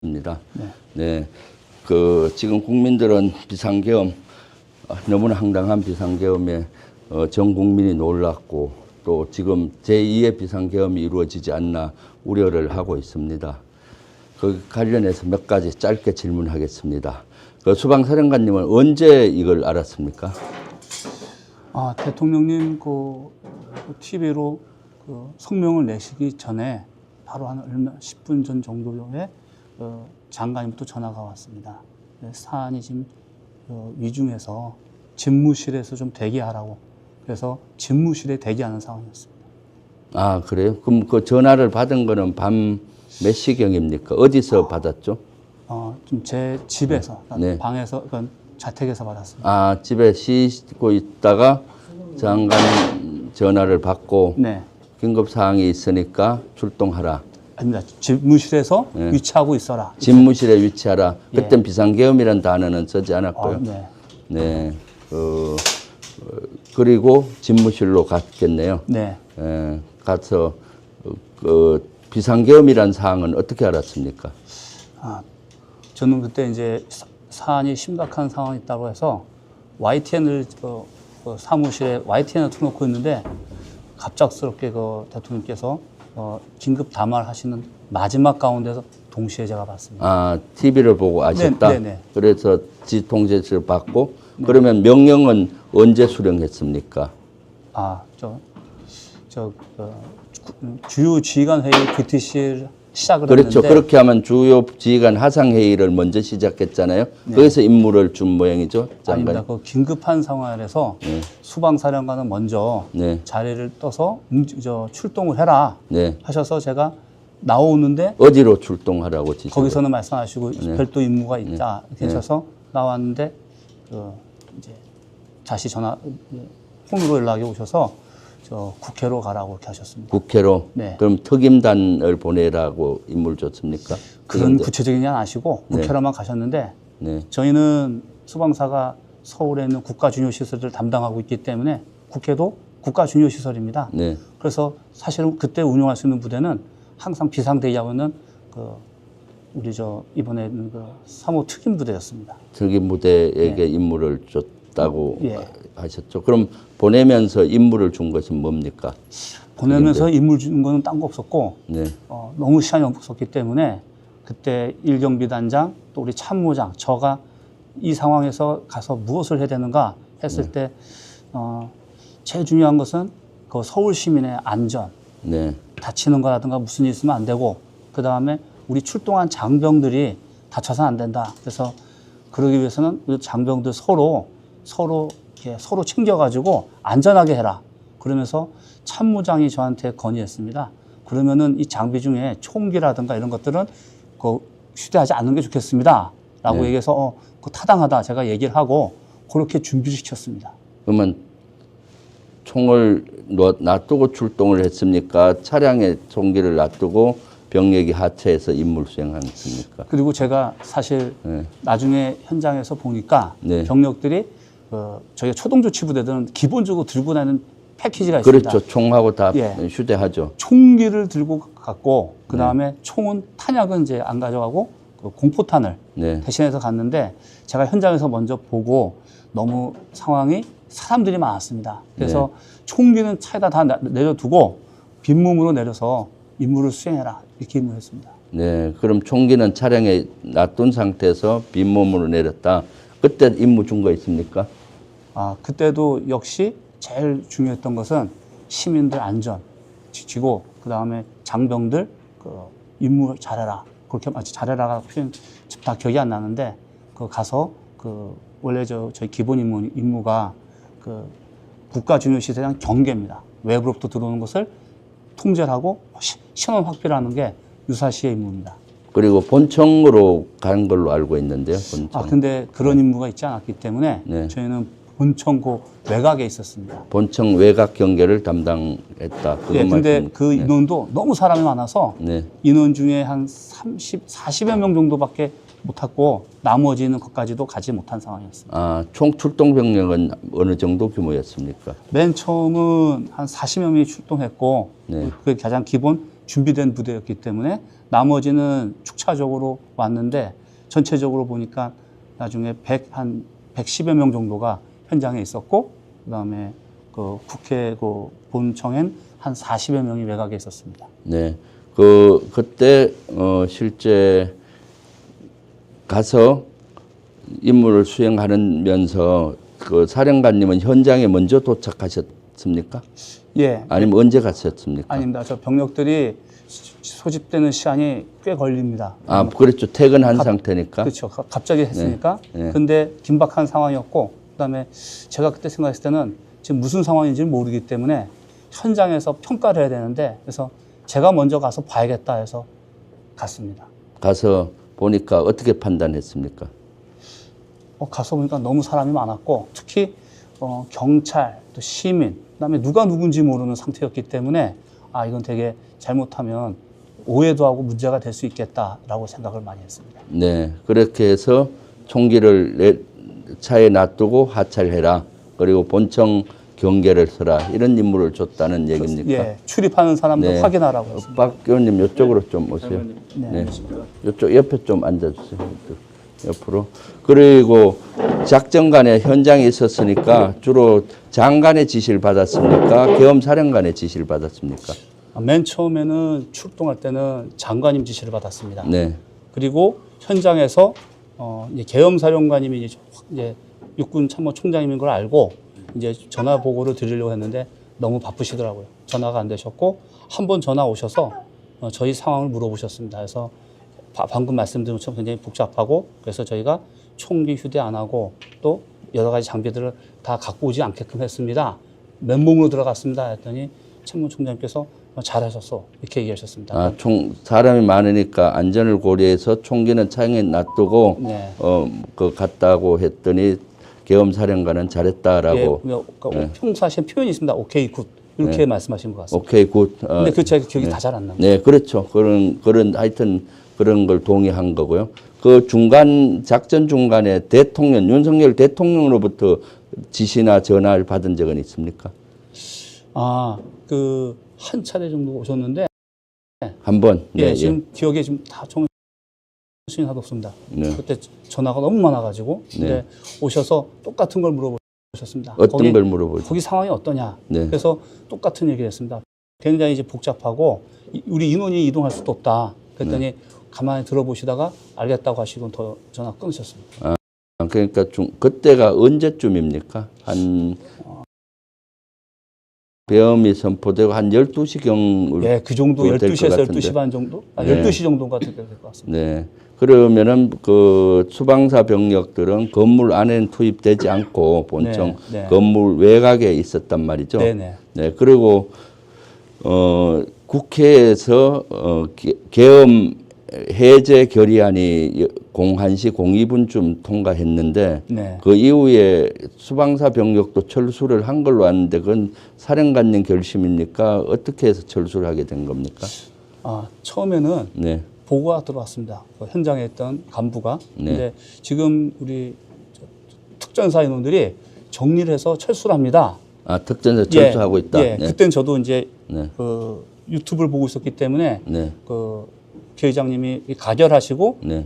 입니다. 네. 네. 지금 국민들은 비상계엄, 너무나 황당한 비상계엄에 전 국민이 놀랐고 또 지금 제2의 비상계엄이 이루어지지 않나 우려를 하고 있습니다. 그 관련해서 몇 가지 짧게 질문하겠습니다. 수방사령관님은 언제 이걸 알았습니까? 대통령님 TV로 성명을 내시기 전에 바로 한 10분 전 정도에 장관님부터 전화가 왔습니다. 사안이 지금 위중해서 집무실에서 좀 대기하라고. 그래서 집무실에 대기하는 상황이었습니다. 아, 그래요? 그럼 그 전화를 받은 거는 밤 몇 시경입니까? 어디서 받았죠? 좀 제 집에서, 네. 방에서, 자택에서 받았습니다. 아, 집에 쉬고 있다가 장관 전화를 받고 네. 긴급 사항이 있으니까 출동하라. 아닙니다. 집무실에서 네. 위치하고 있어라. 집무실에 위치하라. 예. 그땐 비상계엄이라는 단어는 쓰지 않았고요. 네. 네. 그리고 집무실로 갔겠네요. 네. 가서 비상계엄이라는 사항은 어떻게 알았습니까? 저는 그때 이제 사안이 심각한 상황이 있다고 해서 YTN을 사무실에 YTN을 틀어놓고 있는데 갑작스럽게 대통령께서 긴급 담화를 하시는 마지막 가운데서 동시에 제가 봤습니다. 아, TV를 보고 아셨다? 네네. 그래서 지통제를 받고 그러면 명령은 언제 수령했습니까? 주요 지휘관 회의 BTC를 시작을 그렇죠. 했는데 그렇게 하면 주요 지휘관 하상회의를 먼저 시작했잖아요. 네. 거기서 임무를 준 모양이죠, 장관. 아닙니다. 긴급한 상황에서 네. 수방사령관은 먼저 네. 자리를 떠서 출동을 해라 네. 하셔서 제가 나오는데 어디로 출동하라고 지시? 거기서는 말씀하시고 네. 별도 임무가 있다 이렇게 하셔서 나왔는데 이제 다시 폰으로 연락이 오셔서 국회로 가라고 이렇게 하셨습니다. 국회로? 네. 그럼 특임단을 보내라고 임무를 줬습니까? 그런 구체적인 건 아시고 네. 국회로만 가셨는데 네. 저희는 수방사가 서울에 있는 국가중요시설을 담당하고 있기 때문에 국회도 국가중요시설입니다. 네. 그래서 사실은 그때 운영할 수 있는 부대는 항상 비상대기하고 있는 우리 이번에 있는 3호 특임부대였습니다. 특임부대에게 임무를 줬다고 예. 하셨죠. 그럼 보내면서 임무를 준 것은 뭡니까? 보내면서 임무 준 거는 딴 거 없었고 네. 너무 시간이 없었기 때문에 그때 일경비단장 또 우리 참모장 저가 이 상황에서 가서 무엇을 해야 되는가 했을 때 제일 중요한 것은 서울 시민의 안전, 네. 다치는 거라든가 무슨 일 있으면 안 되고 그 다음에 우리 출동한 장병들이 다쳐서는 안 된다. 그래서 그러기 위해서는 장병들 서로 챙겨가지고 안전하게 해라. 그러면서 참모장이 저한테 건의했습니다. 그러면은 이 장비 중에 총기라든가 이런 것들은 휴대하지 않는 게 좋겠습니다. 라고 네. 얘기해서 타당하다 제가 얘기를 하고 그렇게 준비를 시켰습니다. 그러면 총을 놔두고 출동을 했습니까? 차량에 총기를 놔두고 병력이 하차해서 임무를 수행했습니까? 그리고 제가 사실 네. 나중에 현장에서 보니까 네. 병력들이 저희가 초동조치부대들은 기본적으로 들고 다니는 패키지가 있습니다. 그렇죠. 총하고 다 예. 휴대하죠. 총기를 들고 갔고 그 다음에 총은 탄약은 이제 안 가져가고 공포탄을 네. 대신해서 갔는데 제가 현장에서 먼저 보고 너무 상황이 사람들이 많았습니다. 그래서 총기는 차에다 다 내려두고 빈몸으로 내려서 임무를 수행해라 이렇게 임무했습니다. 네. 그럼 총기는 차량에 놔둔 상태에서 빈몸으로 내렸다. 그때 임무 준 거 있습니까? 그때도 역시 제일 중요했던 것은 시민들 안전 지키고 그 다음에 장병들 임무 잘해라. 그렇게 잘해라가 표현 다 기억이 안 나는데 가서 원래 저희 기본 임무가 국가중요시설에 대한 경계입니다. 외부로부터 들어오는 것을 통제를 하고 신원 확보를 하는 게 유사시의 임무입니다. 그리고 본청으로 간 걸로 알고 있는데요. 본청. 근데 그런 임무가 있지 않았기 때문에 네. 저희는 본청 외곽에 있었습니다. 본청 외곽 경계를 담당했다. 근데 그 인원도 너무 사람이 많아서 네. 인원 중에 한 40여 명 정도밖에 못 탔고 나머지는 것까지도 가지 못한 상황이었습니다. 총 출동 병력은 어느 정도 규모였습니까? 맨 처음은 한 40여 명이 출동했고 네. 그게 가장 기본 준비된 부대였기 때문에 나머지는 축차적으로 왔는데 전체적으로 보니까 나중에 한 110여 명 정도가 현장에 있었고 그다음에 그 국회 그 본청엔 한 40여 명이 외곽에 있었습니다. 네. 그때 실제 가서 임무를 수행하면서 그 사령관님은 현장에 먼저 도착하셨습니까? 예. 아니면 언제 갔었습니까? 아닙니다. 저 병력들이 소집되는 시간이 꽤 걸립니다. 아, 그렇죠. 퇴근한 상태니까. 그렇죠. 갑자기 했으니까. 네. 근데 긴박한 상황이었고, 그다음에 제가 그때 생각했을 때는 지금 무슨 상황인지 모르기 때문에 현장에서 평가를 해야 되는데, 그래서 제가 먼저 가서 봐야겠다 해서 갔습니다. 가서 보니까 어떻게 판단했습니까? 가서 보니까 너무 사람이 많았고, 특히 경찰, 또 시민, 그다음에 누가 누군지 모르는 상태였기 때문에 아, 이건 되게 잘못하면 오해도 하고 문제가 될 수 있겠다라고 생각을 많이 했습니다. 네. 그렇게 해서 총기를 차에 놔두고 하차해라. 그리고 본청 경계를 서라. 이런 임무를 줬다는 얘기입니까? 예, 출입하는 사람들 네. 확인하라고 했습니다. 박 의원님 이쪽으로 좀 오세요. 네. 이쪽 옆에 좀 앉아주세요. 옆으로. 그리고 작전간에 현장에 있었으니까 주로 장관의 지시를 받았습니까? 계엄사령관의 지시를 받았습니까? 맨 처음에는 출동할 때는 장관님 지시를 받았습니다. 네. 그리고 현장에서 이제 계엄사령관님이 이제 육군 참모총장님인 걸 알고 이제 전화 보고를 드리려고 했는데 너무 바쁘시더라고요. 전화가 안 되셨고 한 번 전화 오셔서 저희 상황을 물어보셨습니다. 그래서 방금 말씀드린 것처럼 굉장히 복잡하고 그래서 저희가 총기 휴대 안 하고 또 여러 가지 장비들을 다 갖고 오지 않게끔 했습니다. 맨몸으로 들어갔습니다. 했더니 참모총장님께서 잘하셨어 이렇게 얘기하셨습니다. 아, 사람이 많으니까 안전을 고려해서 총기는 차에 놔두고 네. 갔다고 했더니 계엄사령관은 잘했다라고. 예, 그러니까 평소하신 표현이 있습니다. 오케이 굿 이렇게 말씀하신 것 같습니다. 오케이 굿. 근데 그 제가 기억이 다 잘 안 납니다. 네, 그렇죠. 그런 하여튼 그런 걸 동의한 거고요. 그 작전 중간에 윤석열 대통령으로부터 지시나 전화를 받은 적은 있습니까? 한 차례 정도 오셨는데, 한 번. 예, 네, 지금 기억에 지금 다 정신이 하나도 없습니다. 네. 그때 전화가 너무 많아가지고, 근데 오셔서 똑같은 걸 물어보셨습니다. 어떤 걸 물어보죠? 거기 상황이 어떠냐? 네. 그래서 똑같은 얘기를 했습니다. 굉장히 이제 복잡하고, 우리 인원이 이동할 수도 없다. 그랬더니 가만히 들어보시다가 알겠다고 하시고 더 전화 끊으셨습니다. 그러니까 그때가 언제쯤입니까? 계엄이 선포되고 한 12시경. 예, 그 정도 12시에서 12시 반 정도? 12시 정도가 될 것 같습니다. 네. 그러면은 그 수방사 병력들은 건물 안에는 투입되지 않고 본청 건물 외곽에 있었단 말이죠. 네네. 네. 그리고 국회에서 계엄 해제 결의안이 01시 02분쯤 통과했는데 네. 그 이후에 수방사 병력도 철수를 한 걸로 아는데 그건 사령관님 결심입니까? 어떻게 해서 철수를 하게 된 겁니까? 처음에는 네. 보고가 들어왔습니다. 그 현장에 있던 간부가. 네. 근데 지금 우리 특전사 인원들이 정리를 해서 철수를 합니다. 특전사 철수하고 있다. 예. 네. 그때는 저도 이제 네. 그 유튜브를 보고 있었기 때문에 네. 그 피해장님이 가결하시고 네.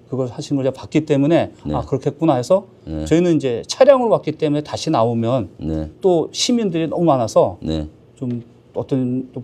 그걸 하신 걸 제가 봤기 때문에 네. 그렇겠구나 해서 네. 저희는 이제 차량으로 왔기 때문에 다시 나오면 네. 또 시민들이 너무 많아서 네. 좀 어떤 또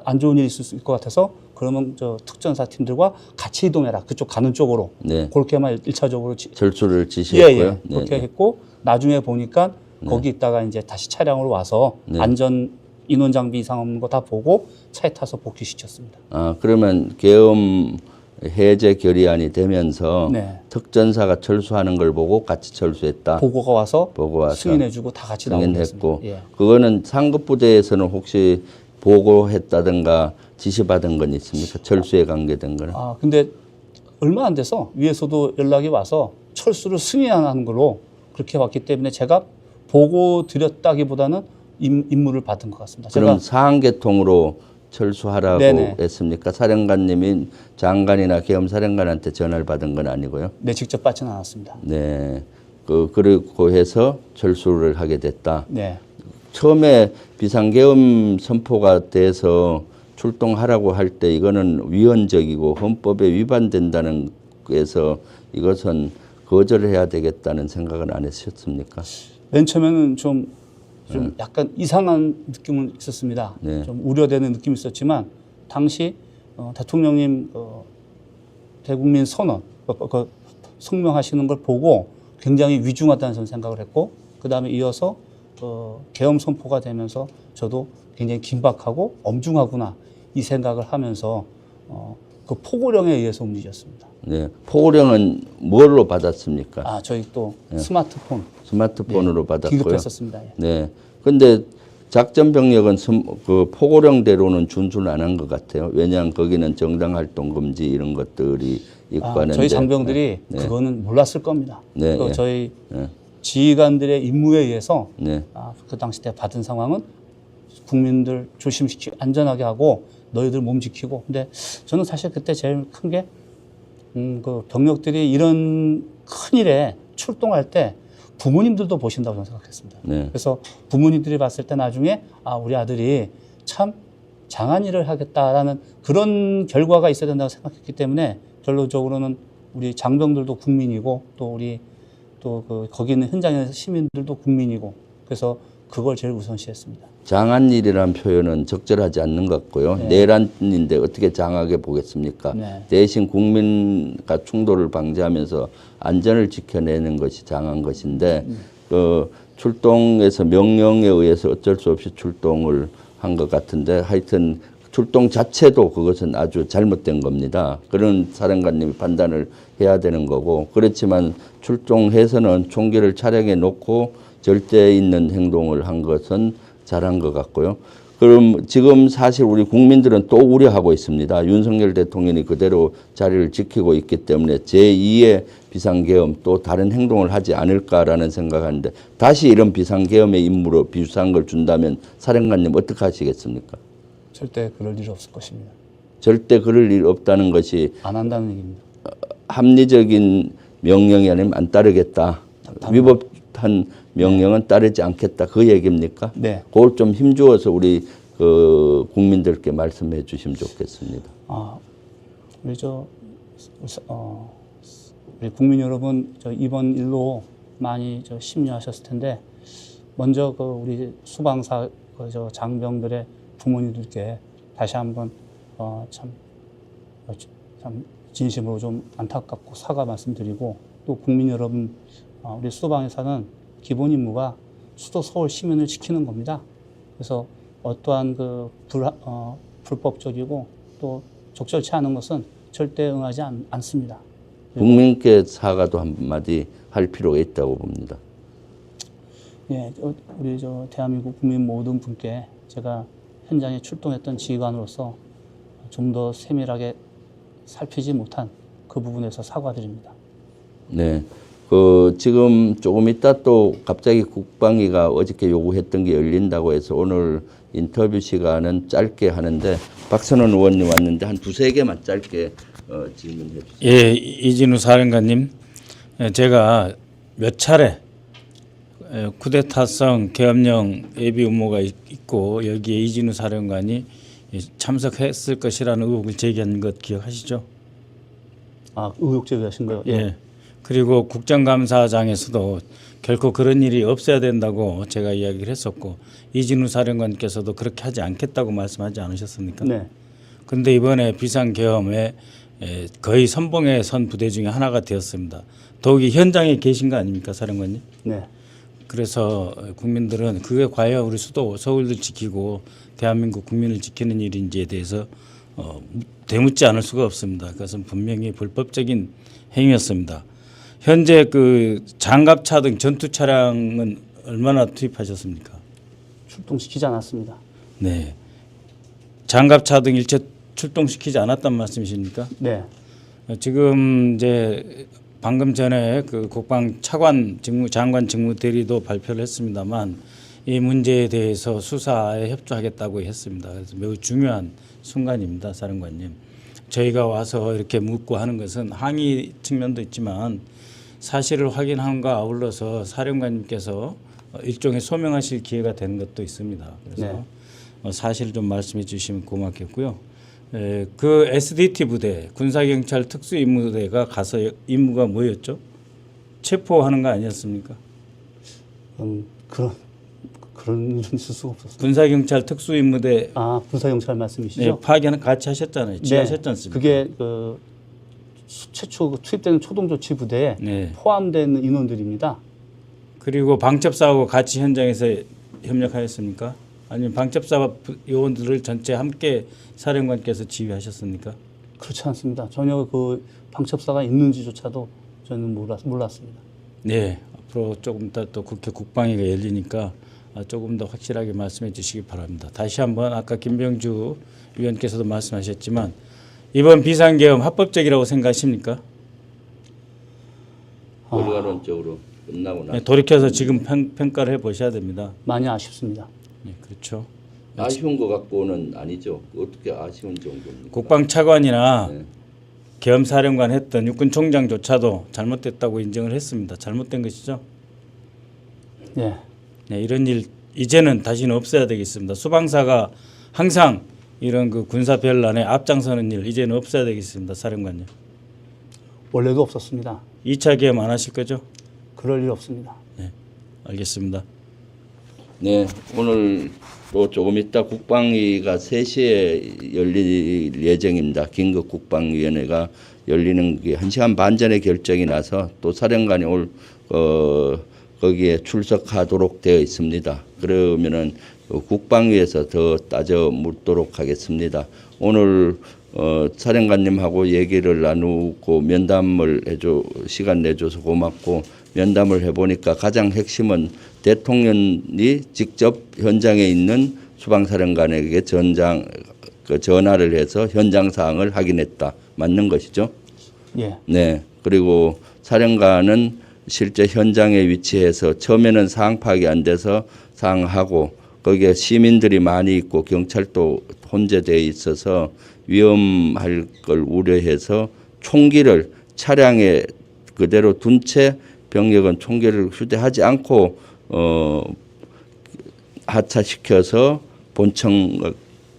안 좋은 일이 있을 수 있을 것 같아서 그러면 저 특전사 팀들과 같이 이동해라. 그쪽 가는 쪽으로. 네. 그렇게만 1차적으로 철수를 지시했고요. 네. 그렇게 했고 나중에 보니까 거기 있다가 이제 다시 차량으로 와서 안전 인원 장비 이상 없는 거 다 보고 차에 타서 복귀시켰습니다. 그러면 계엄 해제 결의안이 되면서 네. 특전사가 철수하는 걸 보고 같이 철수했다. 보고가 와서 보고 와서 승인해주고 다 같이 승인했고, 나오겠습니다. 예. 그거는 상급 부대에서는 혹시 보고했다든가 지시받은 건 있습니까? 철수에 관계된 거는? 근데 얼마 안 돼서 위에서도 연락이 와서 철수를 승인하는 걸로 그렇게 왔기 때문에 제가 보고 드렸다기보다는 임무를 받은 것 같습니다. 그럼 사항계통으로 철수하라고 네네. 했습니까? 사령관님이 장관이나 계엄사령관한테 전화를 받은 건 아니고요. 네, 직접 받지는 않았습니다. 네. 그리고 해서 철수를 하게 됐다. 네. 처음에 비상계엄 선포가 돼서 출동하라고 할 때 이거는 위헌적이고 헌법에 위반된다는 거에서 이것은 거절해야 되겠다는 생각은 안 했었습니까? 맨 처음에는 좀 약간 이상한 느낌은 있었습니다. 네. 좀 우려되는 느낌이 있었지만 당시 대통령님 대국민 선언 성명하시는 걸 보고 굉장히 위중하다는 저는 생각을 했고 그 다음에 이어서 계엄 선포가 되면서 저도 굉장히 긴박하고 엄중하구나 이 생각을 하면서 그 포고령에 의해서 움직였습니다. 네. 포고령은 뭘로 받았습니까? 저희 또 스마트폰 스마트폰으로 받았고요. 기급했었습니다. 예. 네. 근데 작전 병력은 그 포고령대로는 준수를 안 한 것 같아요. 왜냐하면 거기는 정당 활동 금지 이런 것들이 있고 하는데 저희 장병들이 그거는 몰랐을 겁니다. 네, 예. 저희 지휘관들의 임무에 의해서 네. 그 당시 때 받은 상황은 국민들 조심시키고 안전하게 하고 너희들 몸 지키고. 근데 저는 사실 그때 제일 큰 게 그 병력들이 이런 큰 일에 출동할 때 부모님들도 보신다고 저는 생각했습니다. 네. 그래서 부모님들이 봤을 때 나중에 우리 아들이 참 장한 일을 하겠다라는 그런 결과가 있어야 된다고 생각했기 때문에 결론적으로는 우리 장병들도 국민이고 또 우리 또 거기 있는 현장에 있는 시민들도 국민이고 그래서 그걸 제일 우선시했습니다. 장한 일이라는 표현은 적절하지 않는 것 같고요. 네. 내란인데 어떻게 장하게 보겠습니까? 네. 대신 국민과 충돌을 방지하면서 안전을 지켜내는 것이 장한 것인데 그 출동에서 명령에 의해서 어쩔 수 없이 출동을 한 것 같은데 하여튼 출동 자체도 그것은 아주 잘못된 겁니다. 그런 사령관님이 판단을 해야 되는 거고 그렇지만 출동해서는 총기를 차량에 놓고 절대 있는 행동을 한 것은 잘한 것 같고요. 그럼 지금 사실 우리 국민들은 또 우려하고 있습니다. 윤석열 대통령이 그대로 자리를 지키고 있기 때문에 제2의 비상계엄 또 다른 행동을 하지 않을까라는 생각하는데 다시 이런 비상계엄의 임무로 비슷한 걸 준다면 사령관님 어떻게 하시겠습니까? 절대 그럴 일 없을 것입니다. 절대 그럴 일 없다는 것이 안 한다는 얘기입니다. 합리적인 명령이 아니면 안 따르겠다. 위법한 명령은 따르지 않겠다. 그 얘기입니까? 네. 그걸 좀 힘주어서 우리 그 국민들께 말씀해 주시면 좋겠습니다. 우리 국민 여러분 이번 일로 많이 심려하셨을 텐데 먼저 우리 수방사 장병들의 부모님들께 다시 한번 참 진심으로 좀 안타깝고 사과 말씀드리고 또 국민 여러분 우리 수방에서는 기본 임무가 수도 서울 시민을 지키는 겁니다. 그래서 어떠한 불법적이고 또 적절치 않은 것은 절대 응하지 않습니다. 국민께 사과도 한마디 할 필요가 있다고 봅니다. 예, 우리 대한민국 국민 모든 분께 제가 현장에 출동했던 지휘관으로서 좀 더 세밀하게 살피지 못한 그 부분에서 사과드립니다. 네. 지금 조금 있다 또 갑자기 국방위가 어저께 요구했던 게 열린다고 해서 오늘 인터뷰 시간은 짧게 하는데 박선원 의원님 왔는데 한 두세 개만 짧게 질문해 주세요. 예, 이진우 사령관님, 제가 몇 차례 쿠데타성 계엄령 예비 음모가 있고 여기에 이진우 사령관이 참석했을 것이라는 의혹을 제기한 것 기억하시죠? 의혹 제기하신 거요? 예. 그리고 국정감사장에서도 결코 그런 일이 없어야 된다고 제가 이야기를 했었고 이진우 사령관께서도 그렇게 하지 않겠다고 말씀하지 않으셨습니까? 네. 그런데 이번에 비상계엄에 거의 선봉에 선 부대 중에 하나가 되었습니다. 더욱이 현장에 계신 거 아닙니까, 사령관님? 네. 그래서 국민들은 그게 과연 우리 수도 서울을 지키고 대한민국 국민을 지키는 일인지에 대해서 되묻지 않을 수가 없습니다. 그것은 분명히 불법적인 행위였습니다. 현재 장갑차 등 전투 차량은 얼마나 투입하셨습니까? 출동시키지 않았습니다. 네. 장갑차 등 일체 출동시키지 않았단 말씀이십니까? 네. 지금 이제 방금 전에 국방 차관 장관 직무 대리도 발표를 했습니다만 이 문제에 대해서 수사에 협조하겠다고 했습니다. 그래서 매우 중요한 순간입니다, 사령관님. 저희가 와서 이렇게 묻고 하는 것은 항의 측면도 있지만 사실을 확인함과 아울러서 사령관님께서 일종의 소명하실 기회가 되는 것도 있습니다. 그래서 네. 사실 좀 말씀해 주시면 고맙겠고요. 그 SDT 부대, 군사경찰 특수임무대가 가서 임무가 뭐였죠? 체포하는 거 아니었습니까? 그런 일은 있을 수가 없었어요. 군사경찰 특수임무대 군사경찰 말씀이시죠? 네, 파견 같이 하셨잖아요. 지휘하셨지 않습니까? 그게 최초 투입되는 초동조치 부대에 네. 포함된 인원들입니다. 그리고 방첩사하고 같이 현장에서 협력하였습니까? 아니면 방첩사 요원들을 전체 함께 사령관께서 지휘하셨습니까? 그렇지 않습니다. 전혀 그 방첩사가 있는지조차도 저는 몰랐습니다. 네, 앞으로 조금 더 또 국회 국방위가 열리니까 조금 더 확실하게 말씀해 주시기 바랍니다. 다시 한번 아까 김병주 위원께서도 말씀하셨지만 이번 비상계엄 합법적이라고 생각하십니까? 결과론적으로 끝나고 나서 네, 돌이켜서 지금 평가를 해보셔야 됩니다. 많이 아쉽습니다. 네, 그렇죠. 아쉬운 것 갖고는 아니죠. 어떻게 아쉬운 정도입니까? 국방차관이나 네. 계엄사령관 했던 육군총장조차도 잘못됐다고 인정을 했습니다. 잘못된 것이죠. 예. 네, 이런 일 이제는 다시는 없어야 되겠습니다. 수방사가 항상 이런 그 군사 변란에 앞장서는 일 이제는 없어야 되겠습니다. 사령관님. 원래도 없었습니다. 2차 계엄 안 하실 거죠? 그럴 일 없습니다. 네, 알겠습니다. 네, 오늘 또 조금 있다 국방위가 3시에 열릴 예정입니다. 긴급 국방위원회가 열리는 게 1시간 반 전에 결정이 나서 또 사령관이 거기에 출석하도록 되어 있습니다. 그러면은 국방위에서 더 따져 묻도록 하겠습니다. 오늘 사령관님하고 얘기를 나누고 면담을 시간 내줘서 고맙고 면담을 해보니까 가장 핵심은 대통령이 직접 현장에 있는 수방사령관에게 전화를 해서 현장 사항을 확인했다. 맞는 것이죠? 예. 네. 그리고 사령관은 실제 현장에 위치해서 처음에는 상황 파악이 안 돼서 상황하고 거기에 시민들이 많이 있고 경찰도 혼재되어 있어서 위험할 걸 우려해서 총기를 차량에 그대로 둔 채 병력은 총기를 휴대하지 않고 하차시켜서 본청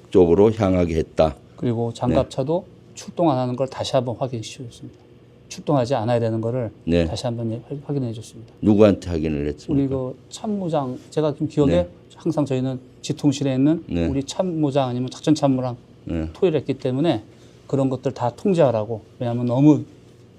쪽으로 향하게 했다. 그리고 장갑차도 출동 안 하는 걸 다시 한번 확인시켜 줬습니다. 출동하지 않아야 되는 거를 네. 다시 한번 확인해 줬습니다. 누구한테 확인을 했습니까? 우리 그 참모장, 제가 지금 기억에 네. 항상 저희는 지통실에 있는 네. 우리 참모장 아니면 작전참모랑 네. 토의를 했기 때문에 그런 것들 다 통제하라고. 왜냐하면 너무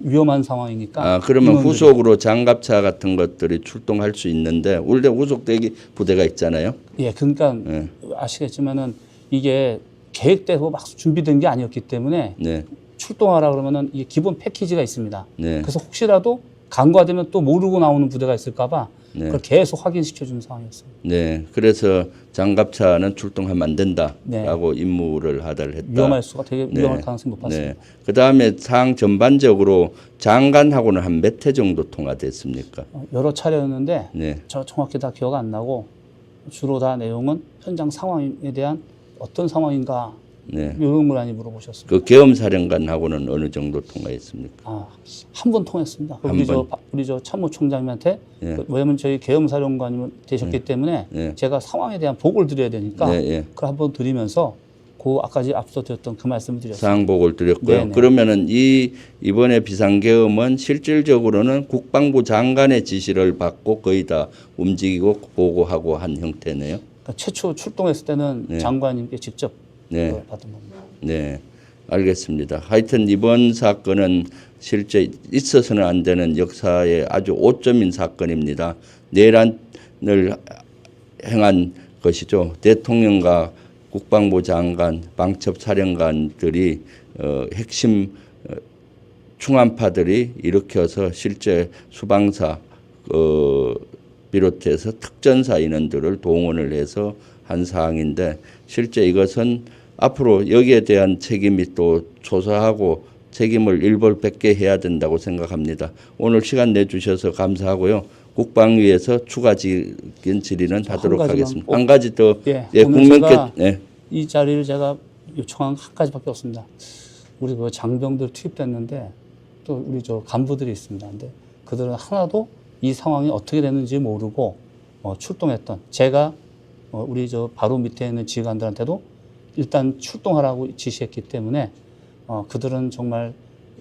위험한 상황이니까. 그러면 인원들이. 후속으로 장갑차 같은 것들이 출동할 수 있는데 원래 후속 대기 부대가 있잖아요. 예, 그러니까 네. 아시겠지만은 이게 계획되고 막 준비된 게 아니었기 때문에 네. 출동하라 그러면은 이게 기본 패키지가 있습니다. 네. 그래서 혹시라도 간과되면 또 모르고 나오는 부대가 있을까봐 네. 그걸 계속 확인시켜주는 상황이었어요. 네. 그래서 장갑차는 출동하면 안 네. 된다라고 임무를 하달을 했다. 위험할 수가 되게 네. 위험할 가능성이 높았습니다. 네. 그다음에 상황 전반적으로 장관하고는 한 몇 회 정도 통화됐습니까? 여러 차례였는데 네. 저 정확히 다 기억 안 나고 주로 다 내용은 현장 상황에 대한 어떤 상황인가 네. 이런 걸 많이 물어보셨습니다. 그 계엄사령관하고는 어느 정도 통화했습니까? 한 번 통했습니다. 한 번. 우리 저 참모총장님한테 네. 왜냐면 저희 계엄사령관이 되셨기 때문에 네. 제가 상황에 대한 보고를 드려야 되니까 네, 예. 그걸 한번 드리면서 아까 앞서 드렸던 그 말씀을 드렸습니다. 사항 보고를 드렸고요. 네네. 그러면은 이번에 비상계엄은 실질적으로는 국방부 장관의 지시를 받고 거의 다 움직이고 보고하고 한 형태네요. 그러니까 최초 출동했을 때는 네. 장관님께 직접 네. 받은 겁니다. 네, 알겠습니다. 하여튼 이번 사건은 실제 있어서는 안 되는 역사의 아주 오점인 사건입니다. 내란을 행한 것이죠. 대통령과 국방부 장관, 방첩사령관들이 핵심 충암파들이 일으켜서 실제 수방사 비롯해서 특전사 인원들을 동원을 해서 한 사항인데 실제 이것은 앞으로 여기에 대한 책임이 또 조사하고 책임을 일벌백계 해야 된다고 생각합니다. 오늘 시간 내주셔서 감사하고요. 국방위에서 추가적인 질의는 하도록 하겠습니다. 한 가지 더 오늘 국민께 제가 이 자리를 제가 요청한 한 가지밖에 없습니다. 우리 그 장병들 투입됐는데 또 우리 저 간부들이 있습니다. 근데 그들은 하나도 이 상황이 어떻게 됐는지 모르고 출동했던 제가 우리 저 바로 밑에 있는 지휘관들한테도 일단 출동하라고 지시했기 때문에 그들은 정말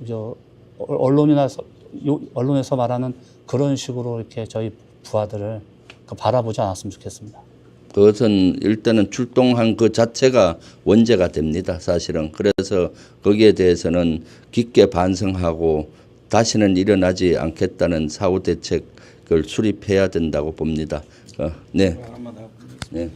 저 언론에서 말하는 그런 식으로 이렇게 저희 부하들을 바라보지 않았으면 좋겠습니다. 그것은 일단은 출동한 그 자체가 원죄가 됩니다. 사실은. 그래서 거기에 대해서는 깊게 반성하고 다시는 일어나지 않겠다는 사후 대책을 수립해야 된다고 봅니다. 네. 네.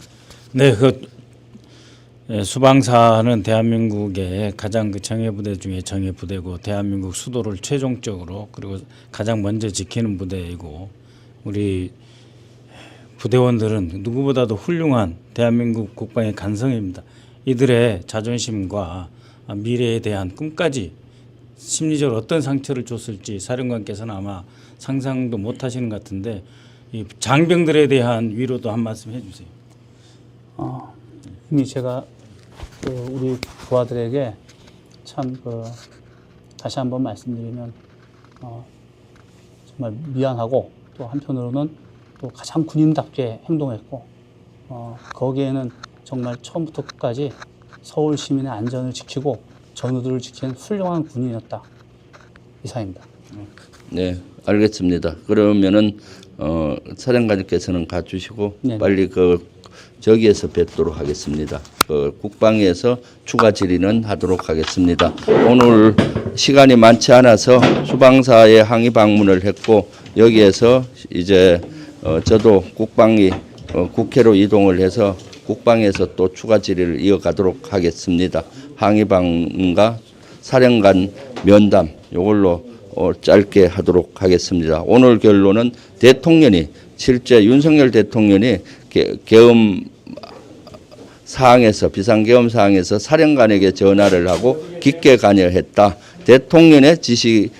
네, 수방사는 대한민국의 가장 정예부대 중에 정예부대고 대한민국 수도를 최종적으로 그리고 가장 먼저 지키는 부대이고 우리 부대원들은 누구보다도 훌륭한 대한민국 국방의 간성입니다. 이들의 자존심과 미래에 대한 꿈까지 심리적으로 어떤 상처를 줬을지 사령관께서는 아마 상상도 못 하시는 것 같은데 이 장병들에 대한 위로도 한 말씀 해주세요. 이미 제가 우리 부하들에게 참 다시 한번 말씀드리면 정말 미안하고 또 한편으로는 또 가장 군인답게 행동했고 거기에는 정말 처음부터 끝까지 서울 시민의 안전을 지키고 전우들을 지키는 훌륭한 군인이었다. 이상입니다. 네, 알겠습니다. 그러면은 사령관님께서는 가주시고 네. 빨리 저기에서 뵙도록 하겠습니다. 국방에서 추가 질의는 하도록 하겠습니다. 오늘 시간이 많지 않아서 수방사에 항의 방문을 했고 여기에서 이제 저도 국방이 국회로 이동을 해서 국방에서 또 추가 질의를 이어가도록 하겠습니다. 항의 방문과 사령관 면담 이걸로 짧게 하도록 하겠습니다. 오늘 결론은 대통령이 실제 윤석열 대통령이 계엄 사항에서 비상계엄 사항에서 사령관에게 전화를 하고 깊게 관여했다. 대통령의 지시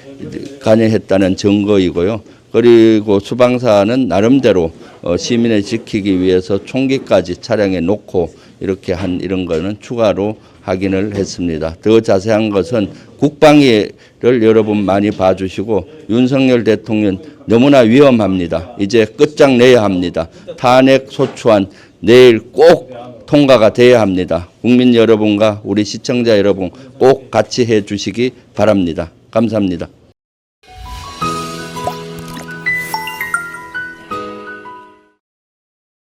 관여했다는 증거이고요. 그리고 수방사는 나름대로 시민을 지키기 위해서 총기까지 차량에 놓고 이렇게 한 이런 거는 추가로 확인을 했습니다. 더 자세한 것은 국방위를 여러분 많이 봐주시고 윤석열 대통령 너무나 위험합니다. 이제 끝장내야 합니다. 탄핵 소추안 내일 꼭 통과가 돼야 합니다. 국민 여러분과 우리 시청자 여러분 꼭 같이 해 주시기 바랍니다. 감사합니다.